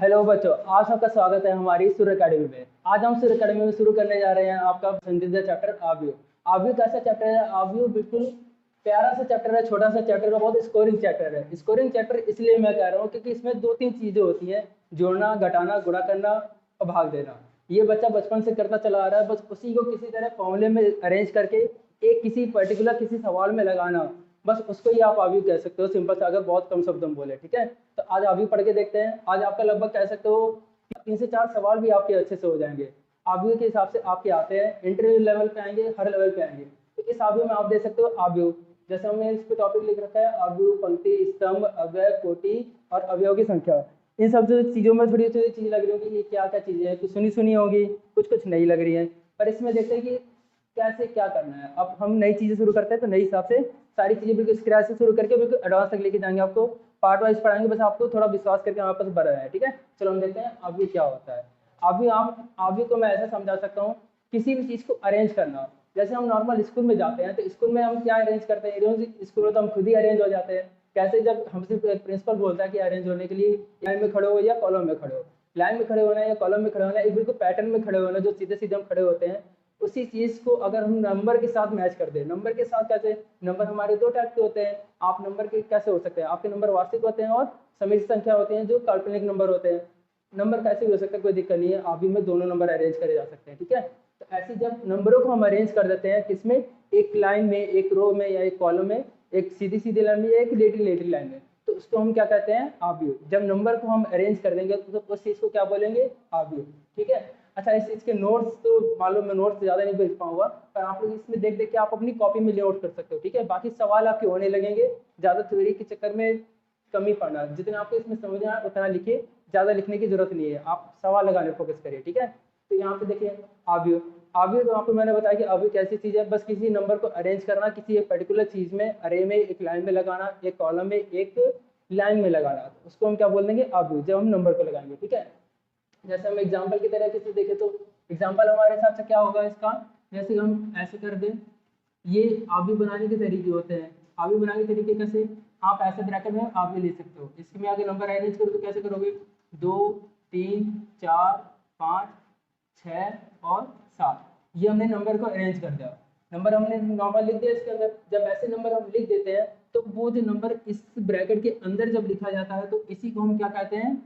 Hello बच्चों, आज आपका स्वागत है हमारी सुर एकेडमी में। आज हम सुर एकेडमी में शुरू करने जा रहे हैं आपका पसंदीदा चैप्टर आव्यूह। आव्यूह कैसा चैप्टर है? आव्यूह बिल्कुल प्यारा सा चैप्टर है, छोटा सा चैप्टर है, बहुत स्कोरिंग चैप्टर है। स्कोरिंग चैप्टर इसलिए मैं कह रहा हूँ क्योंकि इसमें दो तीन चीजें होती हैं, जोड़ना, घटाना, गुणा करना और भाग देना। ये बच्चा बचपन से करता चला आ रहा है, बस उसी को किसी तरह फॉर्मूले में अरेंज करके एक किसी पर्टिकुलर किसी सवाल में लगाना, बस उसको ही आप आव्यूह कह सकते हो। सिंपल से अगर बहुत कम शब्दों में बोले, ठीक है। तो आज आव्यूह पढ़ के देखते हैं। आज आपका लगभग कह सकते हो 3 से 4 सवाल भी आपके अच्छे से हो जाएंगे। आव्यूह के हिसाब से आपके आते हैं, इंटरव्यू लेवल पे आएंगे, हर लेवल पे आएंगे। तो इस आव्यूह में आप देख सकते हो आव्यूह, जैसे हमने इस पे टॉपिक लिख रखा है, आव्यूह, पंक्ति, स्तंभ, अव्यय, कोटि और अवयव की संख्या। इन सब चीजों में थोड़ी थोड़ी चीज लग रही होगी, ये क्या क्या चीजें हैं, कुछ सुनी सुनी होगी, कुछ कुछ नहीं लग रही है। पर इसमें देखते हैं कि कैसे क्या करना है। अब हम नई चीजें शुरू करते हैं तो नई हिसाब से सारी चीजें बिल्कुल स्क्रैच से शुरू करके बिल्कुल एडवांस तक लेके जाएंगे। आपको पार्ट वाइज पढ़ाएंगे, बस आपको थोड़ा विश्वास करके हमारे पास बना है, ठीक है। चलो हम देखते हैं आव्यूह क्या होता है। आव्यूह को मैं ऐसा समझा सकता हूँ, किसी भी चीज को अरेंज करना। जैसे हम नॉर्मल स्कूल में जाते हैं तो स्कूल में हम क्या अरेंज करते हैं? स्कूल में तो हम खुद ही अरेंज हो जाते हैं। कैसे? जब हमसे प्रिंसिपल बोलता है कि अरेंज होने के लिए लाइन में खड़े हो या कॉलम में खड़े हो। लाइन में खड़े होना है या कॉलम में खड़े होना है, एक बिल्कुल पैटर्न में खड़े होना, जो सीधे सीधे हम खड़े होते हैं। उसी चीज को अगर हम नंबर के साथ मैच कर दें, नंबर के साथ कैसे? नंबर हमारे दो टाइप के होते हैं। आप नंबर के कैसे हो सकते हैं? आपके नंबर वास्तविक होते हैं और समिश्र संख्या होते हैं, जो काल्पनिक नंबर होते हैं। नंबर कैसे भी हो सकता है, कोई दिक्कत नहीं है। आव्यूह में दोनों नंबर अरेंज करे जा सकते हैं, ठीक है। तो ऐसे जब नंबरों को हम अरेंज कर देते हैं, किसमें? एक लाइन में, एक रो में या एक कॉलम में, एक सीधी सीधी लाइन में या एक लेटरी लेटरी लाइन में, तो उसको हम क्या कहते हैं? आव्यूह। जब नंबर को हम अरेंज कर देंगे तो उस चीज को क्या बोलेंगे? आव्यूह, ठीक है। अच्छा, इस चीज के नोट्स तो मालूम, मैं नोट्स ज्यादा नहीं लिख पाऊंगा, पर आप लोग इसमें देख देख के आप अपनी कॉपी में नोट कर सकते हो, ठीक है। बाकी सवाल आपके होने लगेंगे, ज्यादा थ्योरी के चक्कर में कमी पड़ना, जितना आपको इसमें समझ में आए उतना लिखिए, ज्यादा लिखने की जरूरत नहीं है, आप सवाल लगाने फोकस करिए, ठीक है। तो यहाँ पे देखिए आव्यूह। आव्यूह तो आपको मैंने बताया कि आव्यूह कैसी चीज है, बस किसी नंबर को अरेंज करना, किसी एक पर्टिकुलर चीज में, अरे में, एक लाइन में लगाना, एक कॉलम में, एक लाइन में लगाना, उसको हम क्या बोल देंगे? आव्यूह, जब हम नंबर को लगाएंगे, ठीक है। जैसे हम एग्जाम्पल की तरह किसी देखें तो एग्जाम्पल हमारे हिसाब से क्या होगा इसका? जैसे हम ऐसे कर दें, ये आव्यूह बनाने के तरीके होते हैं। आव्यूह बनाने के तरीके कैसे? आप ऐसे ब्रैकेट में आव्यूह ले सकते हो। इसके में आगे नंबर अरेंज करो तो कैसे करोगे? 2, 3, 4, 5, 6 और 7, ये हमने नंबर को अरेंज कर दिया। नंबर हमने नॉर्मल लिख दिया इसके अंदर। जब ऐसे नंबर हम लिख देते हैं तो वो जो नंबर इस ब्रैकेट के अंदर जब लिखा जाता है तो इसी को हम क्या कहते हैं?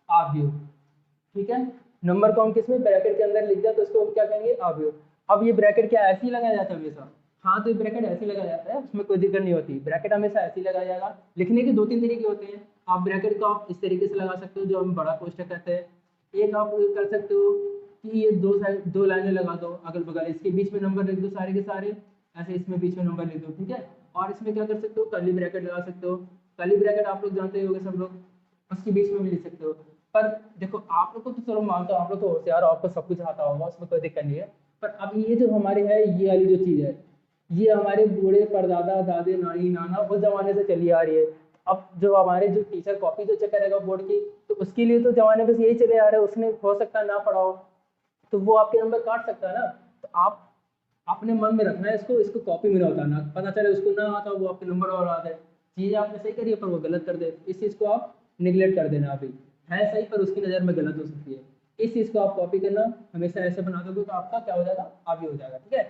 आव्यूह, ठीक है। नंबर को हम किसमें? ब्रैकेट के अंदर लिख दिया तो इसको हम क्या कहेंगे? आव्यूह। अब ये ब्रैकेट क्या ऐसे ही लगाया जाता है हमेशा? हाँ, तो ये ब्रैकेट ऐसे ही लगाया जाता है, उसमें कोई दिक्कत नहीं होती। ब्रैकेट हमेशा ऐसे ही लगाया जाएगा। लिखने के दो तीन तरीके होते हैं। आप ब्रैकेट को आप इस तरीके से लगा सकते हो, जो हम बड़ा कोष्ठक कहते हैं। एक आप कर सकते हो कि ये दो साइड दो लाइनें लगा दो अगल बगल, इसके बीच में नंबर लिख दो सारे के सारे, ऐसे इसमें बीच में नंबर लिख दो, ठीक है। और इसमें क्या कर सकते हो? कर्ली ब्रैकेट लगा सकते हो। कर्ली ब्रैकेट आप लोग जानते होंगे सब लोग, उसके बीच में भी लिख सकते हो। पर देखो, आप लोग को तो चलो मानता हूँ, आप लोग तो होशियार हो, आपको सब कुछ आता होगा, उसमें कोई दिक्कत नहीं है। पर अब ये जो हमारे है, ये वाली जो चीज है, ये हमारे बूढ़े परदादा दादे नानी नाना उस जमाने से चली आ रही है। अब जो हमारे जो टीचर कॉपी जो चेक करेगा बोर्ड की, तो उसके लिए तो जमाने बस यही चले आ रहे हैं। उसने हो सकता है ना पढ़ा हो, तो वो आपके नंबर काट सकता है ना। तो आप अपने मन में रखना है इसको, इसको कॉपी में ना उतारना। पता चले उसको ना आता, वो आपके नंबर और आ जाए, चीज आपने सही करी है पर वो गलत कर दे, इस चीज को आप निगलेक्ट कर देना। अभी है सही पर उसकी नज़र में गलत हो सकती है, इस चीज को आप कॉपी करना। हमेशा ऐसे बना दोगे तो आपका क्या हो जाएगा? आगे हो जाएगा, ठीक है।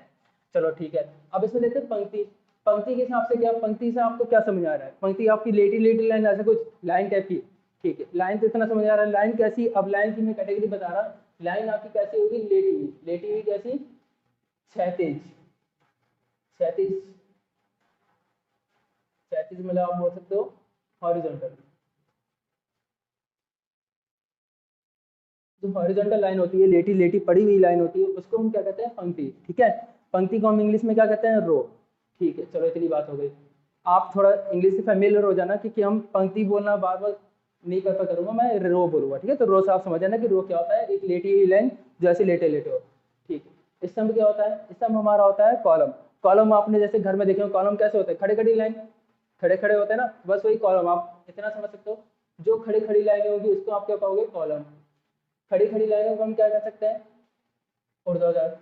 चलो ठीक है। अब इसमें देखते हैं पंक्ति। पंक्ति के हिसाब से क्या? पंक्ति से आपको क्या समझ आ रहा है? पंक्ति आपकी लेटी लेटी लाइन, ऐसा कुछ लाइन टाइप की, ठीक है। लाइन तो इतना समझ आ रहा है। लाइन कैसी? अब लाइन की मैं कैटेगरी बता रहा। लाइन आपकी कैसी होगी? लेटी हुई। लेटी हुई कैसी? क्षैतिज। क्षैतिज, क्षैतिज मतलब आप बोल सकते हो हॉरिजॉन्टल। जो हॉरिजॉन्टल लाइन होती है, लेटी लेटी पड़ी हुई लाइन होती है, उसको हम क्या कहते हैं? पंक्ति, ठीक है। पंक्ति को हम इंग्लिश में क्या कहते हैं? रो, ठीक है। चलो इतनी बात हो गई। आप थोड़ा इंग्लिश से फेमिलियर हो जाना, क्योंकि हम पंक्ति बोलना बार बार नहीं प्रेफर करूंगा, मैं रो बोलूंगा, ठीक है। तो रो से आप समझ जाना कि रो क्या होता है? एक लेटी हुई लाइन जो ऐसे लेटे लेटे हो, ठीक है। स्तंभ क्या होता है? स्तंभ हमारा होता है कॉलम। कॉलम आपने जैसे घर में देखे हो, कॉलम कैसे होते हैं? खड़े खड़ी लाइन, खड़े खड़े होते हैं ना, बस वही कॉलम। आप इतना समझ सकते हो, जो खड़ी खड़ी लाइनें होगी उसको आप क्या कहोगे? कॉलम। खड़ी खड़ी लाइनों को हम क्या कह सकते हैं? ऊर्ध्वाधर,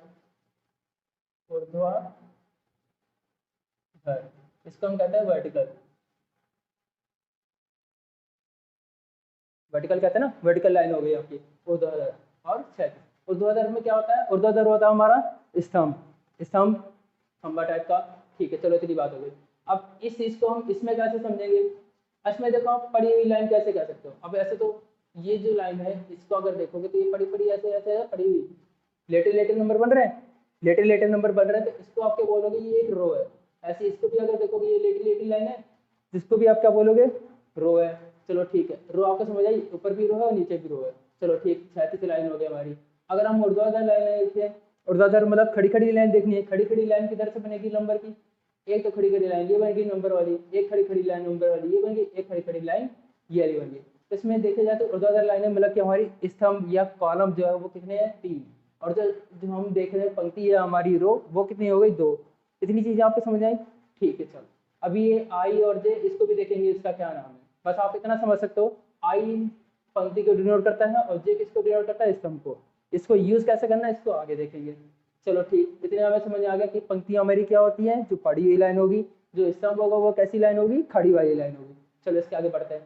ऊर्ध्वाधर। इसको हम कहते हैं वर्टिकल, वर्टिकल कहते हैं ना, वर्टिकल लाइन हो गई आपकी ऊर्ध्वाधर और क्षैतिज। ऊर्ध्वाधर में क्या होता है, ऊर्ध्वाधर होता है हमारा स्तंभ, स्तंभ खंबा टाइप का। ठीक है, चलो इतनी बात हो गई। अब इस चीज को हम इसमें कैसे समझेंगे, इसमें देखो आप पड़ी हुई लाइन कैसे कह सकते हो। अब ऐसे तो ये जो लाइन है इसको अगर देखोगे तो ये पड़ी पड़ी ऐसे ऐसे है, पड़ी हुई लेटे लेटे नंबर बन रहे हैं, लेटे लेटे नंबर बन रहे हैं, तो इसको आप क्या बोलोगे, ये एक रो है। ऐसे इसको भी अगर देखोगे ये लेटी लेटी लाइन है, जिसको भी आप क्या बोलोगे, रो है। चलो ठीक है, रो आपको समझ आई, ऊपर भी रो है और नीचे भी रो है। चलो ठीक, क्षैतिज लाइन हो गई हमारी। अगर हम ऊर्ध्वाधर लाइन देखिए, ऊर्ध्वाधर मतलब खड़ी खड़ी लाइन देखनी है। खड़ी खड़ी लाइन किधर से बनेगी नंबर की, एक तो खड़ी खड़ी लाइन ये बनेगी नंबर वाली, एक खड़ी खड़ी लाइन नंबर वाली ये बनेगी, एक खड़ी खड़ी लाइन ये वाली बनेगी। तो इसमें देखा जाए तो ऊर्ध्वाधर लाइनें मतलब कि हमारी स्तंभ या कॉलम जो है वो कितने हैं, 3। और जो जो हम देख रहे हैं पंक्ति है हमारी रो, वो कितनी हो गई, 2। इतनी चीजें आपको समझ आई। ठीक है, चलो अभी ये आई और जे इसको भी देखेंगे, इसका क्या नाम है। बस आप इतना समझ सकते हो, आई पंक्ति को डिनोट करता है और जे किसको डिनोट करता है, स्तंभ को। इसको यूज कैसे करना है इसको आगे देखेंगे। चलो ठीक, इतने हमें समझ आ गया कि पंक्तियां हमारी क्या होती हैं, जो पड़ी हुई लाइन होगी, जो स्तंभ होगा वो कैसी लाइन होगी, खड़ी वाली लाइन होगी। चलो इसके आगे बढ़ते हैं।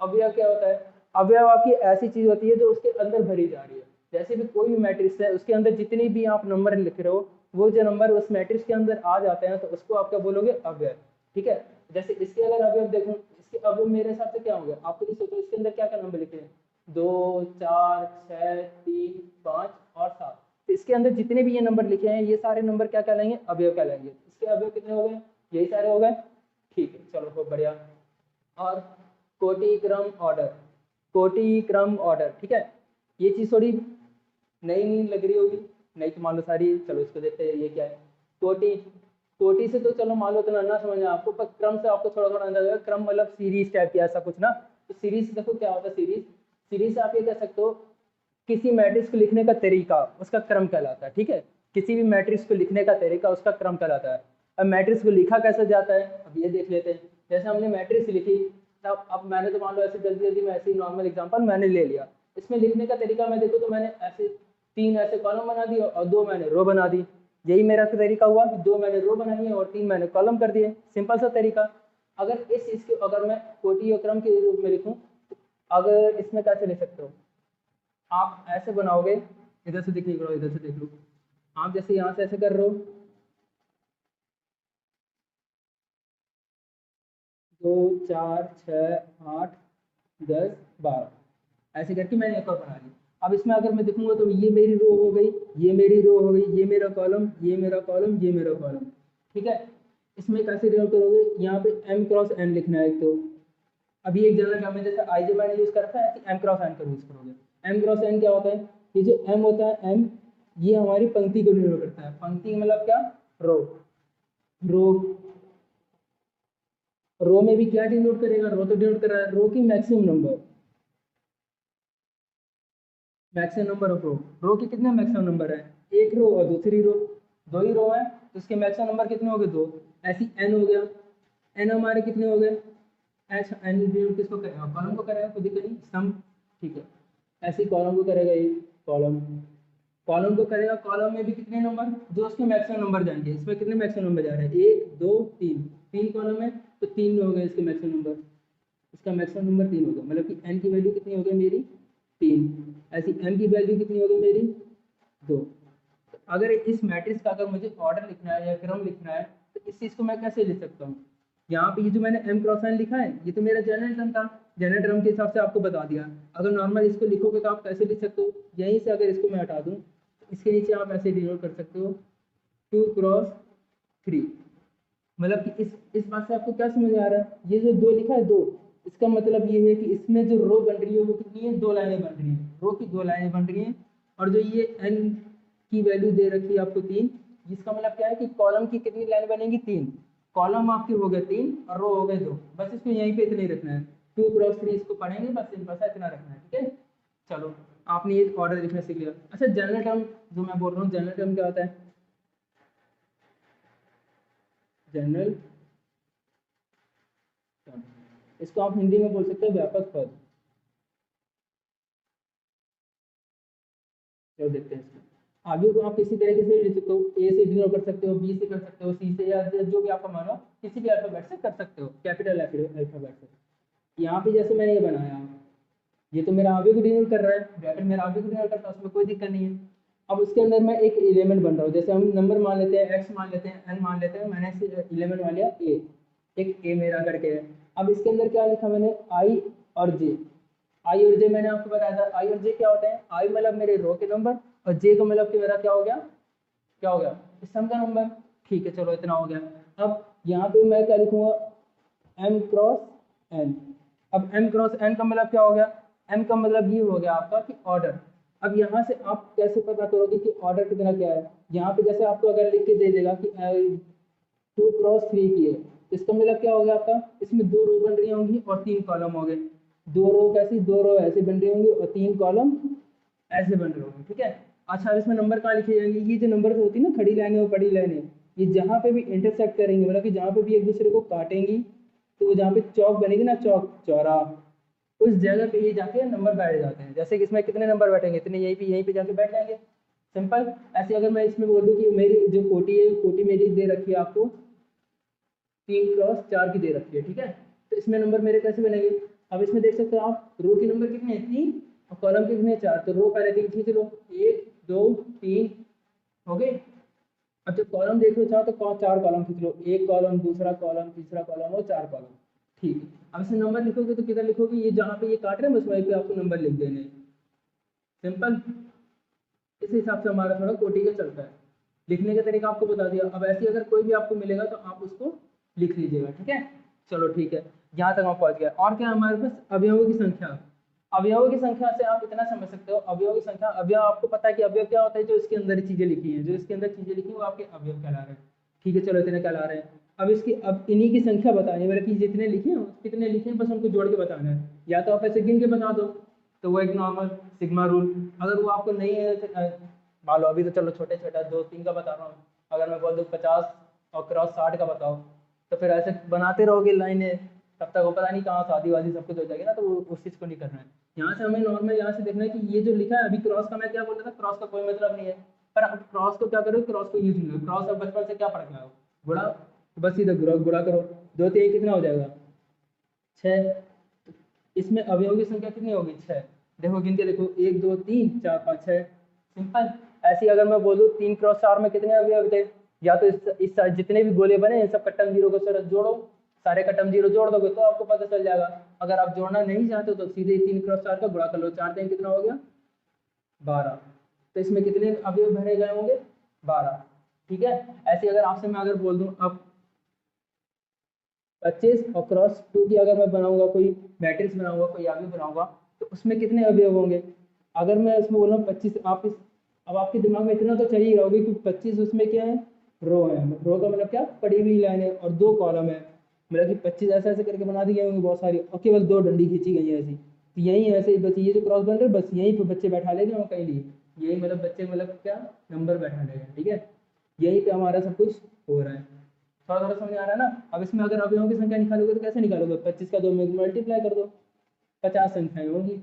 अवयव क्या होता है, अवयव आपकी ऐसी चीज होती है जो उसके अंदर भरी जा रही है। जैसे भी कोई भी मैट्रिक्स है, उसके अंदर जितनी भी आप नंबर लिख रहे हो, वो जो नंबर उस मैट्रिक्स के अंदर आ जाते हैं तो उसको आप क्या बोलोगे, अवयव। ठीक है, जैसे इसके अगर अवयव देखो, इसके अवयव मेरे हिसाब से क्या होंगे, आपको ये सोचो इसके अंदर क्या क्या नंबर लिखे हैं, 2 4 6 3 5 और 7। तो इसके अंदर जितने भी ये नंबर लिखे हैं, ये सारे नंबर क्या कहलाएंगे, अवयव कहलाएंगे। इसके अवयव कितने हो गए, यही सारे हो गए। ठीक है, चलो बहुत बढ़िया। और कोटि क्रम ऑर्डर, कोटि क्रम ऑर्डर, ठीक है, ये चीज थोड़ी नई नहीं लग रही होगी, नई तो मान लो सारी। चलो इसको देखते हैं ये क्या है, कोटि। कोटि से तो चलो मान लो इतना ना समझ आपको, पर क्रम से आपको थोड़ा थोड़ा अंदाजा है। क्रम मतलब सीरीज टाइप की ऐसा कुछ ना। तो सीरीज देखो क्या होता है, सीरीज, सीरीज आप ये कह सकते हो किसी मैट्रिक्स को लिखने का तरीका उसका क्रम कहलाता है। ठीक है, किसी भी मैट्रिक्स को लिखने का तरीका उसका क्रम कहलाता है। अब मैट्रिक्स को लिखा कैसे जाता है, अब ये देख लेते हैं। जैसे हमने मैट्रिक्स लिखी, तब अब मैंने तो मान लो ऐसे जल्दी जल्दी में ऐसे नॉर्मल एग्जांपल मैंने ले लिया। इसमें लिखने का तरीका मैं देखो तो मैंने ऐसे 3 ऐसे कॉलम बना दिए और 2 मैंने रो बना दी। यही मेरा तरीका हुआ कि 2 मैंने रो बनाई है और 3 मैंने कॉलम कर दिए। सिंपल सा तरीका। अगर इस चीज को अगर मैं कोटि और क्रम के रूप में लिखूं, अगर इसमें कैसे लिख सकते हो, आप ऐसे बनाओगे, इधर से देख लो, इधर से देख लो। आप जैसे यहाँ से ऐसे कर रहे हो, 2 4 6 8 10 12 ऐसे करके मैंने एक और बना ली। अब इसमें अगर मैं देखूंगा तो ये मेरी रो हो गई, ये मेरी रो हो गई, ये मेरा कॉलम, ये मेरा कॉलम, ये मेरा कॉलम। ठीक है, इसमें कैसे डिनोट करोगे, यहाँ पे m क्रॉस n लिखना है एक तो। अभी एक जनरल टर्म है, जैसे आई जे मैंने यूज करता है, ऐसे m क्रॉस n का यूज करोगे। m क्रॉस n क्या होता है, ये जो m होता है, m ये हमारी पंक्ति को डिनोट करता है। पंक्ति मतलब क्या, रो। रो, रो में भी क्या डिनोट करेगा, रो तो डिनोट कर रहा है रो की maximum number, maximum number of row. Row के कितने मैक्सिमम नंबर है, एक रो और दूसरी रो, 2 ही रो है, तो इसके मैक्सिमम नंबर कितने हो गए, 2। ऐसी n हो गया, n हमारे कितने हो गए, एच एन किसको करेगा, कॉलम को करेगा, कोई दिक्कत नहीं, सम। ठीक है, ऐसे कॉलम को करेगा, ये कॉलम, कॉलम को करेगा। कॉलम में भी कितने नंबर, जो उसके मैक्सिमम नंबर जाएंगे। इसमें कितने मैक्सिमम नंबर जा रहे हैं, 1 2 3, 3 कॉलम है तो 3 हो गए इसके मैक्सिमम नंबर। इसका मैक्सिमम नंबर 3 होगा, मतलब कि n की वैल्यू कितनी हो गई मेरी, 3। ऐसी m की वैल्यू कितनी हो गई मेरी, 2। अगर इस मैट्रिक्स का अगर मुझे ऑर्डर लिखना है या क्रम लिखना है, तो इस चीज़ को मैं कैसे लिख सकता हूँ। यहाँ पे ये जो मैंने m क्रॉस n लिखा है, ये तो मेरा जनरल टर्म था, जनरल टर्म के हिसाब से आपको बता दिया। अगर नॉर्मल इसको लिखोगे तो आप कैसे लिख सकते हो, यहीं से अगर इसको मैं हटा दूँ तो इसके नीचे आप ऐसे डिनोट कर सकते हो 2 क्रॉस 3। मतलब कि इस बात से आपको क्या समझ आ रहा है, ये जो 2 लिखा है 2, इसका मतलब ये है कि इसमें जो रो बन रही है वो कितनी है, 2 लाइनें बन रही हैं, रो की 2 लाइनें बन रही हैं। और जो ये n की वैल्यू दे रखी है आपको 3, जिसका मतलब क्या है कि कॉलम की कितनी लाइन बनेंगी, 3। कॉलम आपके हो गए 3 और रो हो गए 2। बस इसको यहीं पे इतना ही रखना है, 2 क्रॉस 3 इसको पढ़ेंगे, बस सिंपल सा इतना रखना है। ठीक है, चलो आपने ये ऑर्डर लिखना सीख लिया। अच्छा, जनरल टर्म जो मैं बोल रहा हूँ, जनरल टर्म क्या होता है, जनरल टर्म, इसको आप हिंदी में बोल सकते हो व्यापक पद। चलो देखते हैं इसको। आगे को आप किसी तरीके से लिख सकते हो, ए से डिनोट कर सकते हो, बी से कर सकते हो, सी से, या जो भी आपका मानो, किसी भी अल्फाबेट से कर सकते हो, कैपिटल अल्फाबेट से। यहाँ पे जैसे मैंने ये बनाया, ये तो मेरा आगे को डिनोट कर रहा है, ब्रैकेट मेरा आगे को डिनोट करता है, उसमें कोई दिक्कत नहीं है। अब उसके अंदर मैं एक एलिमेंट बन रहा हूँ, जैसे हम नंबर मान लेते हैं, एक्स मान लेते हैं, एन मान लेते हैं, मैंने एलिमेंट मान लिया ए, एक ए मेरा करके है। अब इसके अंदर क्या लिखा मैंने, आई और जे। आई और जे मैंने आपको बताया था, आई और जे क्या होता है, आई मतलब मेरे रो के नंबर और जे का मतलब कि मेरा क्या हो गया, क्या हो गया, इस सम का नंबर। ठीक है, चलो इतना हो गया। अब यहाँ पे मैं क्या लिखूंगा, एम क्रॉस एन। अब एम क्रॉस एन का मतलब क्या हो गया, एम का मतलब ये हो गया आपका कि ऑर्डर। अब यहाँ से आप कैसे पता करोगे कि ऑर्डर कितना क्या है, यहाँ पे जैसे आपको अगर लिख के दे देगा कि 2 क्रॉस 3 की है, इसका मतलब क्या हो गया आपका, इसमें 2 रो बन रही होंगी और 3 कॉलम हो गए। 2 रो कैसी, 2 रो ऐसे बन रही होंगी और 3 कॉलम ऐसे बन रहे होंगे, ठीक है। अच्छा, अब इसमें नंबर कहाँ लिखे जाएंगे, ये जो नंबर होती है ना, खड़ी लाइनें और बड़ी लाइनें, ये जहाँ पे भी इंटरसेक्ट करेंगे, मतलब कि जहाँ पे भी एक दूसरे को काटेंगी, तो वो जहाँ पे चौक बनेगी ना, चौक चौरा, उस जगह पे ये जाके नंबर बैठ जाते हैं। जैसे कि इसमें कितने नंबर बैठेंगे, इतने यहीं पे जाके बैठ जाएंगे, सिंपल। ऐसे अगर मैं इसमें बोल दूँ कि मेरी जो कोटी है, कोटी मेरी दे रखी है आपको 3 क्रॉस 4 की दे रखी है, ठीक है। तो इसमें नंबर मेरे कैसे बनेंगे, अब इसमें देख सकते हो आप, रो के नंबर कितने हैं, 3, और कॉलम के कितने हैं, 4। तो रो पहले 3 खींच लो, 1 2 3 हो गए। अब जब कॉलम देख लो चाहो तो 4 कॉलम खींच लो, एक कॉलम, दूसरा कॉलम, तीसरा कॉलम और 4 कॉलम, ठीक है। अब इसमें नंबर लिखोगे तो किधर लिखोगे, ये जहाँ पे ये काट रहे हैं बस वहीं पे आपको नंबर लिख देने, सिंपल। इस हिसाब से हमारा थोड़ा कोटी का चलता है। लिखने का तरीका आपको बता दिया। अब ऐसे अगर कोई भी आपको मिलेगा तो आप उसको लिख लीजिएगा, ठीक है। चलो ठीक है, यहाँ तक हम पहुँच गए। और क्या हमारे पास, अवयवों की संख्या। अवयवों की संख्या से आप इतना समझ सकते हो, अवयवों की संख्या, अवयव आपको पता है कि अवयव क्या होता है, जो इसके अंदर चीजें लिखी हैं, जो इसके अंदर चीजें लिखी हैं वो आपके अवयव कहला रहे हैं, ठीक है। चलो इतने कहला रहे हैं। अब इसकी, अब इन्हीं की संख्या बतानी है, मतलब कि जितने लिखे हैं कितने लिखे हैं, बस उनको जोड़ के बताना है। या तो आप ऐसे गिन के बता दो, तो वो एक नॉर्मल सिग्मा रूल। अगर वो आपको नहीं है, मान लो अभी तो चलो छोटे छोटा 2 3 का बता रहा हूँ, अगर मैं बोल दूँ 50 और क्रॉस 60 का बताओ, तो फिर ऐसे बनाते रहोगे लाइनें, तब तक वो पता नहीं कहाँ शादी वादी सब कुछ हो जाएगी ना, तो वो उस चीज़ को नहीं करना है। यहाँ से हमें नॉर्मल यहाँ से देखना है कि ये जो लिखा है अभी क्रॉस का, मैं क्या बोल रहा था, क्रॉस का कोई मतलब नहीं है, पर अब क्रॉस को क्या करो, क्रॉस को यूज नहीं करो। क्रॉस अब बचपन से क्या पढ़ के आओ, गुणा, तो बस सीधा गुणा गुणा करो, 2 3 कितना हो जाएगा, 6। इसमें अवयवों की संख्या कितनी होगी, 6। देखो गिन के देखो, 1 2 3 4 5 6, सिंपल। ऐसे ही अगर मैं बोलूँ 3 क्रॉस 4 में कितने अवयव थे, या तो इस जितने भी गोले बने इन सब का टर्म जीरो को सर जोड़ो, सारे का टर्म जीरो जोड़ दोगे तो आपको पता चल जाएगा। अगर आप जोड़ना नहीं चाहते तो सीधे 3 क्रॉस 4 का गुणा कर लो, 4 3 कितना हो गया, 12। तो इसमें कितने अवयव भरे गए होंगे, 12, ठीक है। ऐसे अगर आपसे मैं अगर बोल दूं अब 25 और क्रॉस 2 की अगर मैं बनाऊंगा, कोई मैट्रिक्स बनाऊंगा, कोई आगे बनाऊंगा, तो उसमें कितने अवयव होंगे। अगर मैं इसमें बोल रहा हूँ 25, आप इस, अब आपके दिमाग में इतना तो चाहिए होगी कि 25 उसमें क्या है, रो है, रो का मतलब क्या, पड़ी हुई लाइन है, और 2 कॉलम है, मतलब कि 25 ऐसे ऐसे करके बना दी गई होंगी बहुत सारी, और केवल 2 डंडी खींची गई है ऐसी। तो यही ऐसे ही बस ये जो क्रॉस बन रहे बस यहीं पे बच्चे बैठा लेंगे और कहीं लिए, यही मतलब बच्चे मतलब क्या, नंबर बैठा लेगा, ठीक है। यहीं पे हमारा सब कुछ हो रहा है। थोड़ा थोड़ा समझ आ रहा है ना। अब इसमें अगर अवयवों की संख्या निकालोगे तो कैसे निकालोगे, 25 का 2 में मल्टीप्लाई कर दो, 50 संख्याएं होंगी,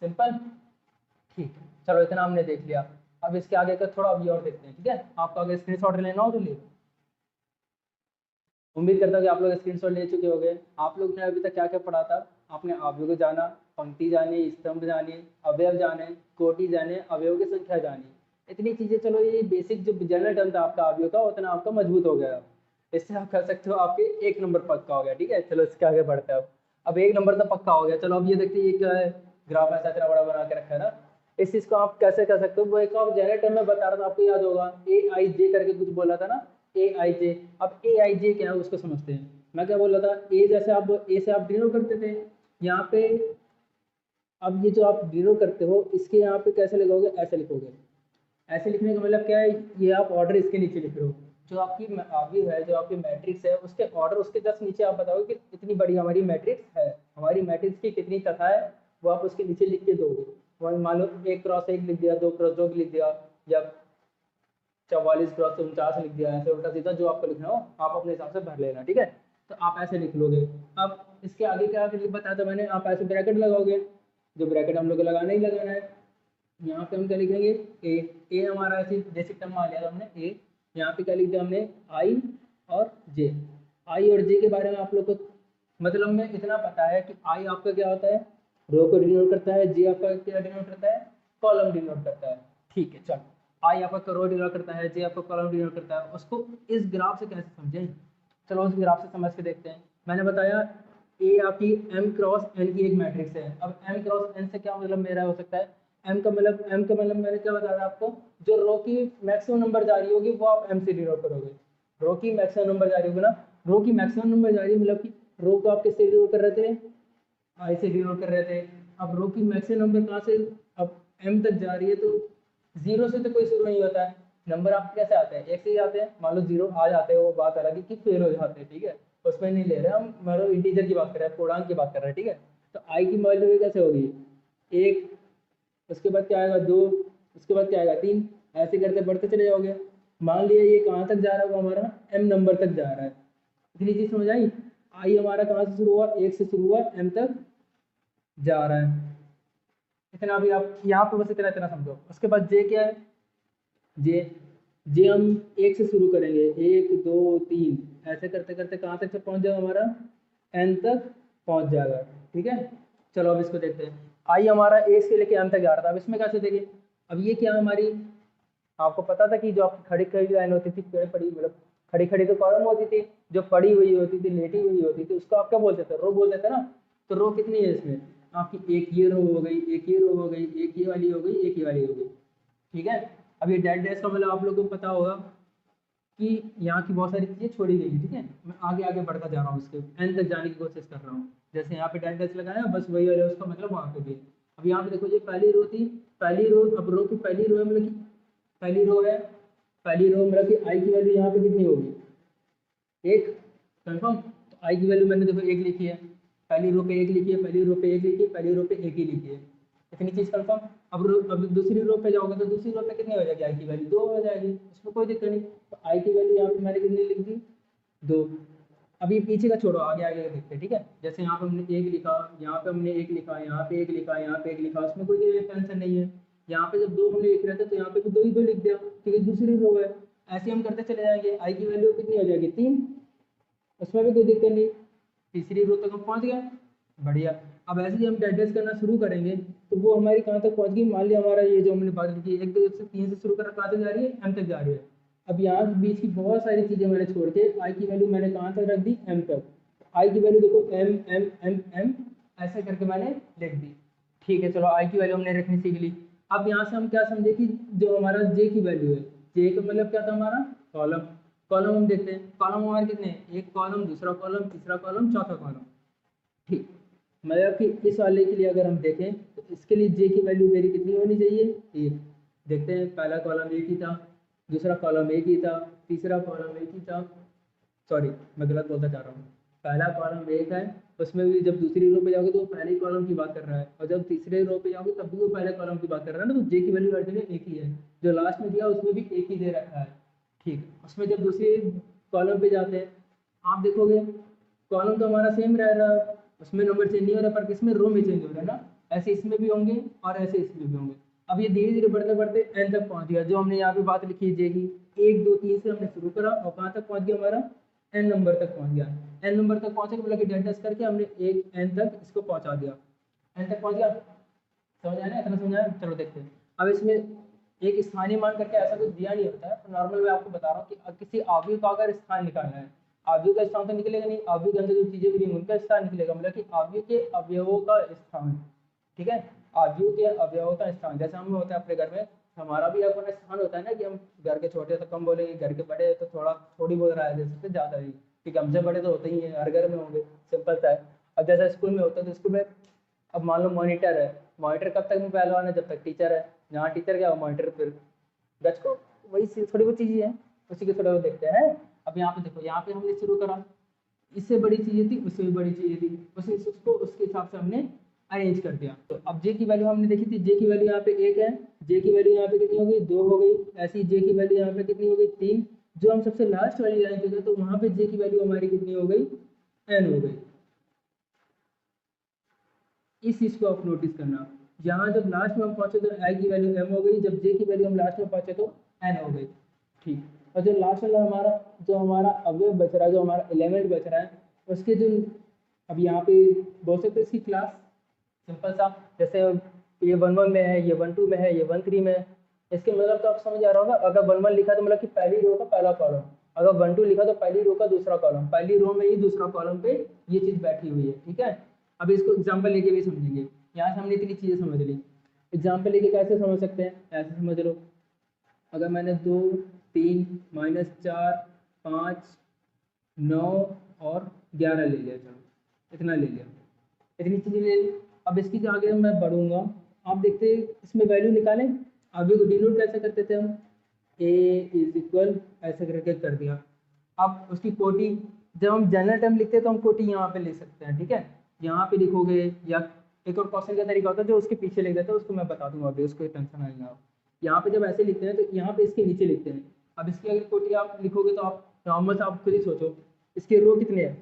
सिंपल। ठीक है, चलो इतना हमने देख लिया। अब इसके आगे का थोड़ा अभी और देखते हैं, ठीक है। आपको अगर स्क्रीन शॉट लेना हो तो ले, उम्मीद करता हूँ कि आप लोग स्क्रीनशॉट ले चुके होंगे। आप लोग ने अभी तक क्या क्या पढ़ा था, आपने अवयव को जाना, पंक्ति जानी, स्तंभ जानी, अवयव जाने, कोटि जाने, अवयव की संख्या जानी, इतनी चीजें। चलो ये बेसिक जो जनरल टर्म था आपका अवयव का, उतना आपका मजबूत हो गया। इससे आप कह सकते हो आपके 1 नंबर पक्का हो गया, ठीक है। चलो इसके आगे बढ़ते हैं। अब 1 नंबर तो पक्का हो गया। चलो अब ये देखते हैं ये क्या है, ग्राफ ऐसा इतना बड़ा बना के रखा है ना। इस चीज को आप कैसे कर सकते हो, वो एक आप जनरल टर्म में बता रहा था, आपको याद होगा, AIJ करके कुछ बोला था ना, AIJ। अब AIJ क्या है उसको समझते हैं। मैं क्या बोल रहा था, ए जैसे आप ए से आप डिनोट करते थे यहाँ पे, अब ये जो आप डिनोट करते हो इसके यहाँ पे कैसे लिखोगे, ऐसे लिखोगे। ऐसे लिखने का मतलब क्या है, ये आप ऑर्डर इसके नीचे लिख रहे हो, जो आपकी अवयव है, जो आपकी मैट्रिक्स है, उसके ऑर्डर उसके जस्ट नीचे आप बताओगे कि इतनी बड़ी हमारी मैट्रिक्स है, हमारी मैट्रिक्स की कितनी कथा है, वो आप उसके नीचे लिख के दोगे। मान लो 1 क्रॉस 1 लिख दिया, 2 क्रॉस 2 लिख दिया, या 44 क्रॉस 49 लिख दिया, ऐसे उल्टा सीधा जो आपको लिखना हो आप अपने हिसाब से भर लेना, ठीक है। तो आप ऐसे लिख लोगे। अब इसके आगे क्या बताया था मैंने, आप ऐसे ब्रैकेट लगाओगे, जो ब्रैकेट हम लोग को लगाना ही लगाना है। यहाँ पे हम क्या लिखेंगे, ए हमारा ऐसे बेसिक टर्म मान लिया था हमने ए। यहाँ पे क्या लिख दिया हमने, आई और जे। आई और जे के बारे में आप लोग को मतलब में इतना पता है कि आई आपका क्या होता है, रो को डिनोट करता है, जे आपका क्या डिनोट करता है, कॉलम डिनोट करता है। ठीक है, चलो आई आपका रो डिनोट करता है, जे आपका कॉलम डिनोट करता है। उसको इस ग्राफ से कैसे समझें, चलो उस ग्राफ से समझ के देखते हैं। मैंने बताया ए आपकी एम क्रॉस एन की एक मैट्रिक्स है। अब एम क्रॉस एन से क्या मतलब मेरा हो सकता है, एम का मतलब मैंने क्या बताया आपको, जो रो की मैक्सिमम नंबर जा रही होगी वो आप एम से डिनोट करोगे। रो की मैक्सिमम नंबर जा रही होगी ना, रो की मैक्सिमम नंबर जा रही है मतलब कि रो को आप किससे डिनोट कर रहे थे, आई से डिनोट कर रहे थे। अब रो की मैक्सिमम नंबर कहाँ से, अब एम तक जा रही है तो जीरो से तो कोई शुरू नहीं होता है। नंबर आपके कैसे आते हैं, एक से ही आते हैं। मान लो जीरो आ जाते हैं, वो बात अलग है कि फेल हो जाते हैं, ठीक है, उसमें नहीं ले रहे हम, मतलब इंटीजर की बात कर रहे हैं, पूर्णांक की बात कर रहे हैं, ठीक है। तो आई की वैल्यू कैसे होगी, एक, उसके बाद क्या आएगा दो, उसके बाद क्या आएगा तीन, ऐसे करते बढ़ते चले जाओगे। मान लिया ये कहाँ तक जा रहा होगा, हमारा एम नंबर तक जा रहा है। इतनी चीज समझ आई। आई हमारा कहाँ से शुरू हुआ, एक से शुरू हुआ, एम तक जा रहा है। इतना भी आप यहाँ पे बस इतना इतना समझो। उसके बाद जे क्या है, जे जे हम एक से शुरू करेंगे, एक दो तीन ऐसे करते करते कहाँ तक से पहुंच जाएगा हमारा, एन तक पहुंच जाएगा, ठीक है। चलो अब इसको देखते हैं। आई हमारा ए से लेके एम तक जा रहा था, अब इसमें कैसे देखें। अब ये क्या हमारी, आपको पता था कि जो आपकी खड़ी खड़ी लाइन होती थी, खड़ी पड़ी मतलब खड़ी खड़ी तो कॉलम होती थी, जो पड़ी हुई होती थी, लेटी हुई होती थी, उसको आप क्या बोलते थे, रो बोलते थे ना। तो रो कितनी है इसमें, आपकी एक ये रो हो गई, एक ये रो हो गई, एक ये वाली हो गई, एक ये वाली हो गई, ठीक है। अब ये डेड डेज का मतलब आप लोगों को पता होगा कि यहाँ की बहुत सारी चीज़ें छोड़ी गई, ठीक है। मैं आगे आगे बढ़ता जा रहा हूँ, उसके एंड तक जाने की कोशिश कर रहा हूँ। जैसे यहाँ पे डेड डेज लगाया, बस वही वाला उसका मतलब वहाँ पे भी। अब यहाँ पे देखो, ये पहली रो थी, पहली रो, अब रो की पहली रो है मतलब कि पहली रो है, पहली रो मतलब कि आई की वैल्यू यहाँ पे कितनी होगी, एक, कंफर्म। तो आई की वैल्यू मैंने देखो एक लिखी है, पहली रो पे एक लिखी है, पहली रो पे एक लिखी है, पहली रो पे एक ही लिखी है। इतनी चीज कंफर्म। अब दूसरी रो पे जाओगे तो दूसरी रो पे कितनी हो जाएगी, आई की वैल्यू दो हो जाएगी, उसमें कोई दिक्कत नहीं। तो आई की वैल्यू यहाँ पे मैंने कितनी लिख दी, दो। अब ये पीछे का छोड़ो, आगे आगे का देखते हैं, ठीक है। जैसे यहाँ पे हमने एक लिखा, यहाँ पे हमने एक लिखा, यहाँ पे एक लिखा, यहाँ पे एक लिखा, उसमें कोई टेंशन नहीं है। यहाँ पे जब दो हमने लिख रहे थे तो यहाँ पे भी दो ही दो लिख दिया, ठीक है, दूसरी रो है। ऐसे हम करते चले जाएंगे, आई की वैल्यू कितनी हो जाएगी, तीन, उसमें भी कोई दिक्कत नहीं। तीसरी रो तक हम पहुंच गए, बढ़िया। अब ऐसे ही हम एड्रेस करना शुरू करेंगे तो वो हमारी कहाँ तक पहुंच गई, मान लिया हमारा ये जो हमने बात की एक दो से तीन से शुरू कर कहाँ तक जा रही है, एम तक जा रही है। अब यहाँ बीच की बहुत सारी चीजें मैंने छोड़ के आई की वैल्यू मैंने कहाँ तक रख दी, एम तक। आई की वैल्यू देखो एम एम एम एम ऐसे करके मैंने लिख दी, ठीक है। चलो आई की वैल्यू हमने रखनी सीख ली। अब यहाँ से हम क्या समझे कि जो हमारा जे की वैल्यू है, जे का मतलब क्या था हमारा, कॉलम। कॉलम हम देखते हैं, कॉलम हमारे कितने हैं, एक कॉलम, दूसरा कॉलम, तीसरा कॉलम, चौथा कॉलम, ठीक। मतलब कि इस वाले के लिए अगर हम देखें तो इसके लिए जे की वैल्यू मेरी कितनी होनी चाहिए, एक। देखते हैं, पहला कॉलम एक ही था, दूसरा कॉलम एक ही था, तीसरा कॉलम एक ही था, सॉरी मैं गलत बोलता जा रहा हूँ। पहला कॉलम एक है, उसमें भी जब दूसरी रो पे जाओगे तो वो पहले कॉलम की बात कर रहा है, और जब तीसरे रो पे जाओगे तब भी वो पहले कॉलम की बात कर रहा है ना। तो जे की वैल्यू हर जगह एक ही है, जो लास्ट में दिया उसमें भी एक ही दे रखा है, ठीक। उसमें जब दूसरे कॉलम पे जाते हैं, आप देखोगे कॉलम तो हमारा सेम रह रहा है, उसमें नंबर चेंज नहीं हो रहा, पर किसमें, रो में चेंज हो रहा है ना। ऐसे इसमें भी होंगे और ऐसे इसमें भी होंगे। अब ये धीरे धीरे बढ़ते बढ़ते एन तक पहुंच गया, जो हमने यहाँ पे बात लिखी है जे की, एक दो तीन से हमने शुरू करा और कहाँ तक पहुंच गया हमारा, एन नंबर तक पहुंच गया। एन नंबर तक पहुंचे मतलब कि डेल्टा करके हमने एक एन तक इसको पहुंचा दिया, एन तक पहुंच गया। समझ आया ना, इतना समझ आया, चलो देखते हैं। अब इसमें एक स्थानीय मान करके ऐसा कुछ दिया नहीं होता है, तो नॉर्मल मैं आपको बता रहा हूँ कि किसी अवयव का अगर स्थान निकालना है, अवयव का स्थान तो निकलेगा नहीं, अवयव के अंदर जो चीजें बनी उनका स्थान निकलेगा, मतलब कि अवयव के अवयवों का स्थान, ठीक है। अवयव के अवयवों का स्थान, जैसे हम होता है अपने घर में, हमारा भी अपना स्थान होता है ना, कि हम घर के छोटे तो कम बोलेंगे, घर के बड़े तो थोड़ी बहुत राय दे सकते, ज्यादा ही, क्योंकि हमसे बड़े तो होते ही हैं, हर घर में होंगे, सिंपल सा है। अब जैसा स्कूल में होता है तो स्कूल में, अब मान लो मॉनिटर है, मॉनिटर कब तक में पहलवान है, जब तक टीचर है, जहाँ टीचर क्या मॉनिटर, फिर गच को, वही थोड़ी बहुत चीजें हैं, उसी के थोड़ा बहुत देखते हैं। अब यहाँ पे देखो, यहाँ पे हमने शुरू करा, इससे बड़ी चीजें थी, उससे भी बड़ी चीजें थी, उसको उसके हिसाब से हमने अरेंज कर दिया। तो अब जे की वैल्यू हमने देखी थी, जे की वैल्यू यहाँ पे एक है, जे की वैल्यू यहाँ पे कितनी हो गई, दो हो गई, ऐसी जे की वैल्यू यहाँ पे कितनी हो गई, तीन। जो हम सबसे लास्ट वाली लाइन पे गए तो वहां पे जे की वैल्यू हमारी कितनी हो गई, एन हो गई। इस चीज को आप नोटिस करना, यहाँ जब लास्ट में हम पहुंचे तो आई की वैल्यू एम हो गई, जब जे की वैल्यू हम लास्ट में पहुंचे तो एन हो गई, ठीक। और जो लास्ट वाला हमारा, जो हमारा अवयव बच रहा है, जो हमारा एलिमेंट बच रहा है, उसके जो, अब यहाँ पे बोल सकते हैं इसकी क्लास, सिंपल सा, जैसे ये 1 1 में है, ये 1 2 में है, ये 1 3 में है। इसके मतलब तो आप समझ आ रहा होगा, अगर 1 1 लिखा तो मतलब कि पहली रो का पहला कॉलम, अगर 1 2 लिखा तो पहली रो का दूसरा कॉलम, पहली रो में ही दूसरा कॉलम पे ये चीज़ बैठी हुई है, ठीक है। अब इसको एग्जाम्पल लेके भी समझेंगे। यहाँ से हमने इतनी चीज़ें समझ ली, एग्जाम्पल लेके कैसे समझ सकते हैं, ऐसे समझ लो, अगर मैंने 2 3 -4 5 9 और 11 ले लिया, चलो इतना ले लिया, इतनी चीज़ें ले ली। अब इसकी जो आगे मैं बढ़ूंगा, आप देखते हैं इसमें वैल्यू निकालें, अभी को डिनोट कैसे करते थे हम, ए इज इक्वल ऐसे करके कर दिया। अब उसकी कोटी, जब हम जनरल टर्म लिखते हैं तो हम कोटी यहाँ पे ले सकते हैं, ठीक है, यहाँ पे लिखोगे, या एक और क्वेश्चन का तरीका होता है जो उसके पीछे लिख देता है, उसको मैं बता दूंगा अभी, उसको टेंशन नहीं ना हो। यहाँ पे जब ऐसे लिखते हैं तो यहाँ पे इसके नीचे लिखते हैं। अब इसकी अगर कोटी आप लिखोगे तो आप नॉर्मल से आप खुद ही सोचो, इसके रो कितने हैं,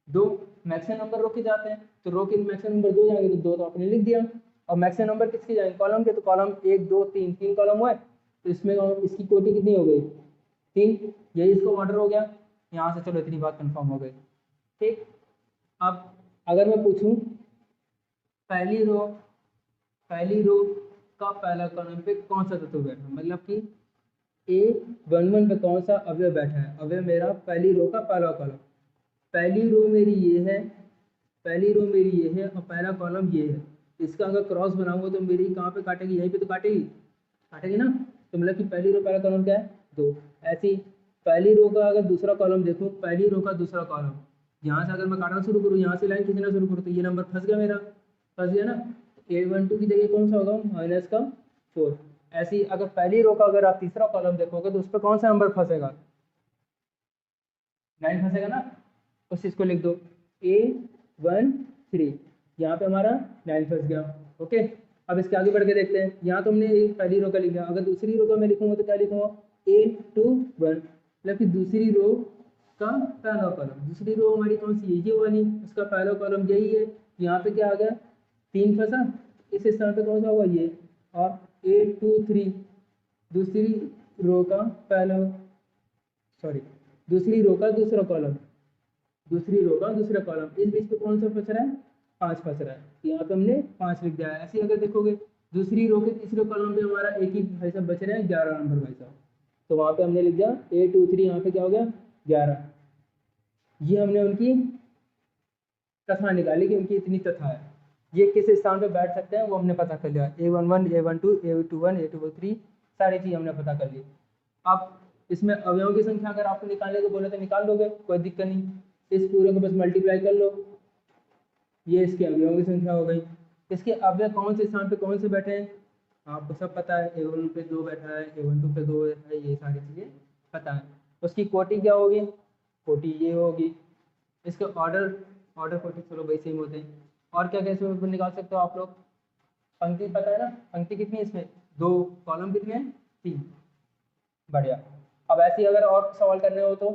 2, मैक्सिमम नंबर रो के जाते हैं, तो रो के मैक्सिमम नंबर 2 जाएंगे, तो 2 तो आपने लिख दिया। और मैक्सिमम नंबर किसके जाएंगे, कॉलम के, तो कॉलम 1 2 3 3 कॉलम हुए, तो इसमें इसकी कोटी कितनी हो गई, 3, यही इसका ऑर्डर हो गया। यहाँ से चलो इतनी बात कंफर्म हो गई, ठीक। अब अगर मैं पूछूं पहली रो का पहला कॉलम पे कौन सा तत्व बैठा, मतलब कि ए 1 1 पे कौन सा अवयव बैठा है, अवयव मेरा पहली रो का पहला कॉलम, पहली रो मेरी ये है, पहली रो मेरी ये है और पहला कॉलम ये है। इसका अगर क्रॉस बनाऊंगा तो मेरी कहाँ पे काटेगी, यहीं पे तो काटेगी, काटेगी ना। तो मतलब कि पहली रो पहला कॉलम क्या है, 2। ऐसे ही पहली रो का अगर दूसरा कॉलम देखूँ, पहली रो का दूसरा कॉलम, यहाँ से अगर मैं काटना शुरू करूँ, यहाँ से लाइन खींचना शुरू करूँ, तो ये नंबर फंस गया मेरा, फंस गया ना। A12 की जगह कौन सा होगा, -4। ऐसे ही अगर पहली रो का अगर आप तीसरा कॉलम देखोगे तो उस पर कौन सा नंबर फंसेगा, 9 फंसेगा ना। उस चीज़ को लिख दो, A13, यहाँ पे हमारा 9 फंस गया, ओके। अब इसके आगे बढ़ के देखते हैं, यहाँ तो हमने एक पहली रो का लिखा, अगर दूसरी रो का मैं लिखूंगा तो क्या लिखूंगा, A21, मतलब कि दूसरी रो का पहला कॉलम, दूसरी रो हमारी कौन सी है, ये वाली, उसका पहला कॉलम यही है। यहाँ पे क्या आ गया, 3 फंसा, इस स्थान पे कौन सा होगा ये, और A23 दूसरी रो का पहला, सॉरी दूसरी रो का दूसरा कॉलम, दूसरी रो का दूसरा कॉलम, इस बीच पे कौन सा फंस रहा है, 5 फंस रहा है, यहाँ पे हमने 5 लिख दिया है। ऐसे अगर देखोगे दूसरी रो के तीसरे कॉलम पे हमारा एक ही भाई साहब बच रहे हैं, 11 नंबर भाई साहब, तो वहाँ पे हमने लिख दिया A23, यहाँ पे क्या हो गया 11। ये हमने उनकी कथा निकाली कि उनकी इतनी कथा है, ये किस स्थान पे बैठ सकते हैं वो हमने पता कर लिया, A11 A12 A21 A23 सारी चीज़ हमने पता कर ली। अब इसमें अवयवों की संख्या अगर आपको निकालने को बोले तो निकाल दोगे, कोई दिक्कत नहीं, इस पूरे को बस मल्टीप्लाई कर लो, ये इसके अवयवों की संख्या हो गई। इसके अवयव कौन से स्थान पे कौन से बैठे हैं आपको सब पता है, A1 पे 2 बैठा है, A12 पे 2 है, ये सारी चीज़ें पता है। उसकी कोटि क्या होगी, कोटि ये होगी, इसके ऑर्डर कोटि चलो वही सेम होते हैं। और क्या कैसे निकाल सकते हो आप लोग, पंक्ति पता है ना, पंक्ति कितनी है इसमें, 2, कॉलम कितने हैं, 3, बढ़िया। अब ऐसे ही अगर और सवाल करने हो तो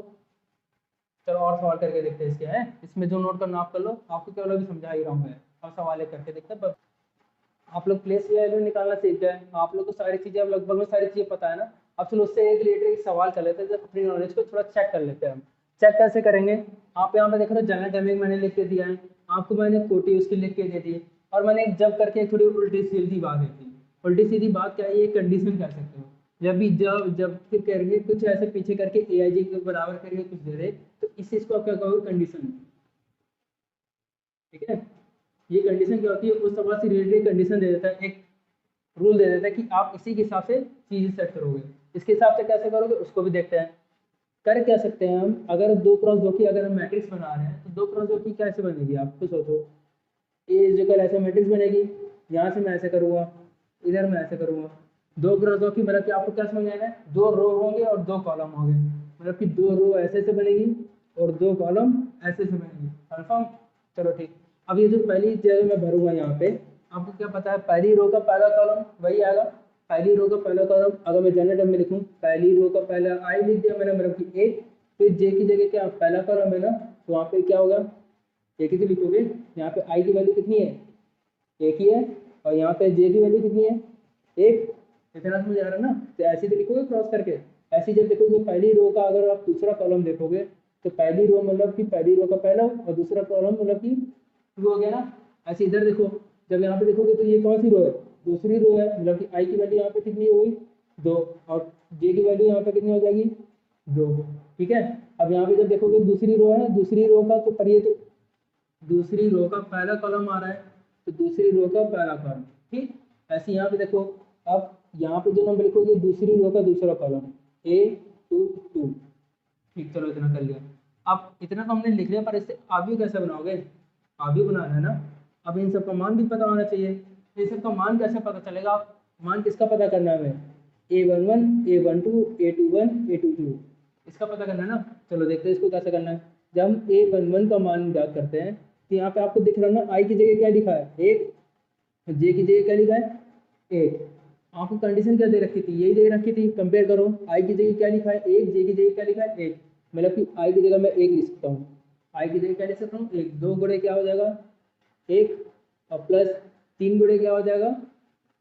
चलो और सवाल करके देखते हैं इसके, हैं इसमें जो नोट करना आप कर लो, आपको केवल अभी समझा ही रहा हूँ मैं, अब सवाल करके देखते हैं। आप लोग प्लेस वैल्यू निकालना सीख गए, आप लोग को सारी चीज़ें अब लगभग में सारी चीज़ें पता है ना। अब चलो उससे एक रिलेटेड एक सवाल कर लेते हैं, जब अपनी नॉलेज को थोड़ा चेक कर लेते हैं हम। चेक कैसे करेंगे, आप यहाँ पे देख रहे हो जनरल टर्मिंग मैंने लिख के दिया है, आपको मैंने कोटी उसकी लिख के दे दी, और मैंने एक जब करके थोड़ी उल्टी सीधी बात दी थी। उल्टी सीधी बात क्या है, ये कंडीशन कह सकते हो, जब भी जब फिर करेंगे कुछ ऐसे पीछे करके AIG के बराबर करके कुछ दे दे, तो इस चीज़ को आप क्या कहोगे, कंडीशन, ठीक है। ये कंडीशन क्या होती है, उस सवाल से रिलेटेड कंडीशन दे देता है, एक रूल दे देता है कि आप इसी के हिसाब से चीज़ें सेट करोगे, इसके हिसाब से कैसे करोगे उसको भी देखते हैं। कर क्या सकते हैं हम, अगर 2x2 की अगर हम मैट्रिक्स बना रहे हैं तो 2x2 की कैसे बनेगी, आप तो सोचो, ए जगह ऐसे मैट्रिक्स बनेगी, यहाँ से मैं ऐसे करूँगा, इधर मैं ऐसे करूँगा, 2x2 की मतलब कि आपको क्या समझ आएगा, 2 रो होंगे और 2 कॉलम होंगे, मतलब कि 2 रो ऐसे से बनेगी और 2 कॉलम ऐसे से बनेगी, कन्फर्म। चलो ठीक, अब ये जो पहली जगह मैं भरूंगा यहाँ पे, आपको क्या पता है पहली रो का पहला कॉलम वही आएगा, पहली रो का पहला कॉलम अगर मैं जनरल टर्म में लिखूँ, पहली रो का पहला आई लिख दिया मैंने, मतलब कि 1, फिर जे की जगह क्या पहला कॉलम है ना, तो वहाँ पे क्या होगा, एक ही लिखोगे, यहाँ पे आई की वैल्यू कितनी है, एक ही है, और यहाँ पे जे की वैल्यू कितनी है, एक, इतना समझ आ रहा है ना। तो ऐसे ही लिखोगे क्रॉस करके, ऐसे जब देखोगे पहली रो का अगर आप दूसरा कॉलम देखोगे, तो पहली रो मतलब कि पहली रो का पहला और दूसरा कॉलम मतलब कि 2 हो गया ना। ऐसे इधर देखो, जब यहाँ पे देखोगे तो ये कौन सी रो है, दूसरी रो है, मतलब कि आई की वैल्यू यहाँ पे कितनी हो गई 2 और जे की वैल्यू यहाँ पे कितनी हो जाएगी 2। ठीक है, अब यहाँ पे जब देखोगे दूसरी रो है, दूसरी रो का तो पर ये तो दूसरी रो का पहला कॉलम आ रहा है, तो दूसरी रो का पहला कॉलम। ठीक, ऐसे यहाँ पे देखो, अब यहाँ पे जो नंबर लिखोगे दूसरी रो का दूसरा कॉलम A22। ठीक, चलो इतना कर लिया। अब इतना तो हमने लिख लिया, पर इससे आगे कैसे बनाओगे, आगे बनाना है ना। अब इन सब का मान भी पता होना चाहिए। इन सब का मान कैसे पता चलेगा, मान किसका पता करना है हमें, A11 A12 A21 A22 इसका पता करना है ना। चलो देखते हैं इसको कैसे करना है। जब हम A11 का मान ज्ञात करते हैं तो यहाँ पे आपको दिख रहा है ना, आई की जगह क्या लिखा है 1, जे की जगह क्या लिखा है 1। आपको कंडीशन क्या दे रखी थी, यही दे रखी थी। कंपेयर करो, आई की जगह क्या लिखा है 1, जे की जगह क्या लिखा है 1, मतलब कि आई की जगह मैं 1 लिख सकता हूँ। आई की जगह क्या लिख सकता हूँ 1, 2 गुणे क्या हो जाएगा 1 और प्लस 3 गुणे क्या हो जाएगा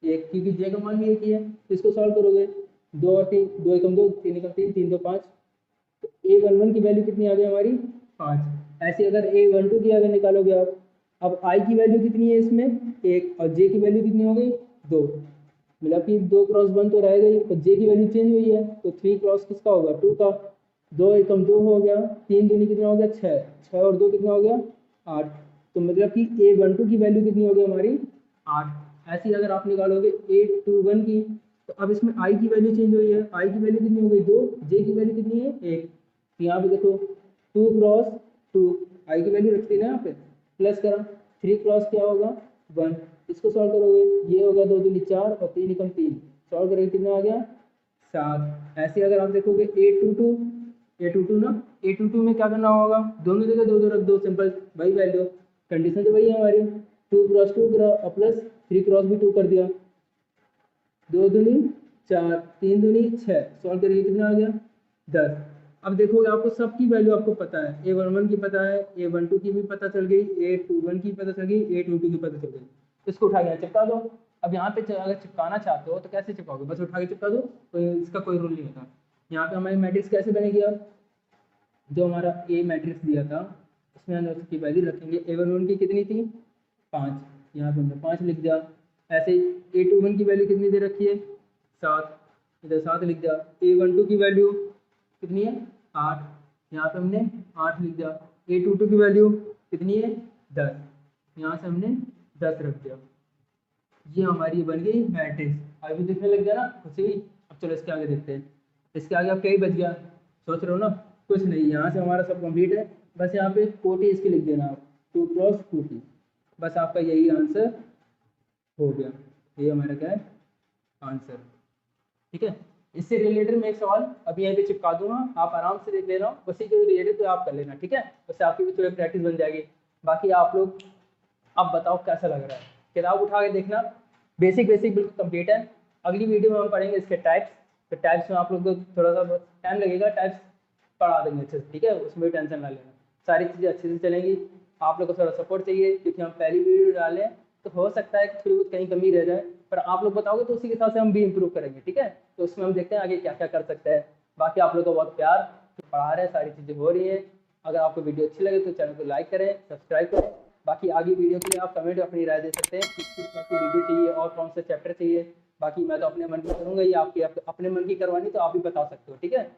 1, क्योंकि जे का मान भी एक ही है। इसको सॉल्व करोगे 2 और 3, 2 एकम 2, 3 एकम 3, 3 2 5, तो A11 की वैल्यू कितनी आ गई हमारी 5। ऐसे अगर A12 की अगर निकालोगे आप, अब आई की वैल्यू कितनी है इसमें 1 और जे की वैल्यू कितनी हो गई 2, मतलब कि 2 क्रॉस 1 तो रह गई, और जे की वैल्यू चेंज हुई है, तो 3 क्रॉस किसका होगा 2 का। 2 एकम 2 हो गया, 3 दूनी कितना हो गया 6, 6 और 2 कितना हो गया 8, तो मतलब कि A12 की वैल्यू कितनी हो गई हमारी 8। ऐसे ही अगर आप निकालोगे A21 की, तो अब इसमें आई की वैल्यू चेंज हुई है, आई की वैल्यू कितनी हो गई 2, जे की वैल्यू कितनी है 1, तो यहाँ पे देखो 2 क्रॉस 2, आई की वैल्यू रखती है ना यहाँ पे, प्लस करा 3 क्रॉस क्या होगा 1, इसको सॉल्व करोगे ये होगा 2 दूनी 4 और 3 एकम 3, सॉल्व करोगे कितना आ गया 7। ऐसे अगर आप देखोगे A22 ना, A22 में क्या करना होगा, दोनों जगह 2 2 रख दो, सिंपल वही वैल्यू, कंडीशन तो वही है हमारी, 2 क्रॉस 2 और प्लस 3 क्रॉस भी 2 कर दिया, 2 दूनी 4, 3 दूनी 6, सॉल्व करिए कितना आ गया 10। अब देखोगे आपको सबकी वैल्यू आपको पता है, A11 की पता है, A12 की भी पता चल गई, A21 की पता चल गई, A22 की पता चल गई। इसको उठा के यहाँ चिपका दो। अब यहाँ पे अगर चिपकाना चाहते हो तो कैसे चिपकाओगे, बस उठा के चिपका दो, कोई इसका कोई रूल नहीं होता। यहाँ पे हमारी मैट्रिक्स कैसे बनेगी, अब जो हमारा A मैट्रिक्स दिया था उसमें हम उसकी वैल्यू रखेंगे। A11 की कितनी थी 5, यहाँ पे हमने 5 लिख दिया। ऐसे ही A21 की वैल्यू कितनी दे रखी है 7, इधर 7 लिख दिया। A12 की वैल्यू कितनी है 8, यहाँ पे हमने 8 लिख दिया। A22 की वैल्यू कितनी है 10, यहाँ से हमने 10 रख दिया। ये हमारी बन गई मैट्रिक्स। अभी दिखने लग गया ना खुशी। अब चलो इसके आगे देखते हैं, इसके आगे अब क्या ही बच गया, सोच रहे हो ना, कुछ नहीं, यहाँ से हमारा सब कंप्लीट है। बस यहाँ पे कोटी इसकी लिख देना आप, 2 क्रॉस 2 की, बस आपका यही आंसर हो गया। ये हमारा क्या है आंसर। ठीक है, इससे रिलेटेड मैं एक सवाल अभी यहाँ पे चिपका दूंगा, आप आराम से देख लेना, उसी के रिलेटेड तो आप कर लेना। ठीक है, उससे आपकी भी थोड़ी प्रैक्टिस बन जाएगी। बाकी आप लोग अब बताओ कैसा लग रहा है, किताब उठा के देखना, बेसिक बेसिक बिल्कुल कंप्लीट है। अगली वीडियो में हम पढ़ेंगे इसके टाइप्स, तो टाइप्स में आप लोग को थोड़ा सा टाइम लगेगा, टाइप्स पढ़ा देंगे अच्छे से। ठीक है, उसमें भी टेंशन ना लेना, सारी चीज़ें अच्छे से चलेंगी। आप लोग को थोड़ा सपोर्ट चाहिए, क्योंकि हम पहली वीडियो डालें तो हो सकता है कि थोड़ी बहुत कहीं कमी रह जाए, पर आप लोग बताओगे तो उसी के हिसाब से हम भी इम्प्रूव करेंगे। ठीक है, तो उसमें हम देखते हैं आगे क्या क्या कर सकते हैं। बाकी आप लोग को बहुत प्यार, पढ़ा रहे हैं, सारी चीज़ें हो रही हैं। अगर आपको वीडियो अच्छी लगे तो चैनल को लाइक करें, सब्सक्राइब करें। बाकी आगे वीडियो के लिए आप कमेंट अपनी राय दे सकते हैं, किस किस टाइप की वीडियो चाहिए और कौन सा चैप्टर चाहिए। बाकी मैं तो अपने मन की करूँगा, ये आपकी अपने मन की करवानी तो आप भी बता सकते हो। ठीक है।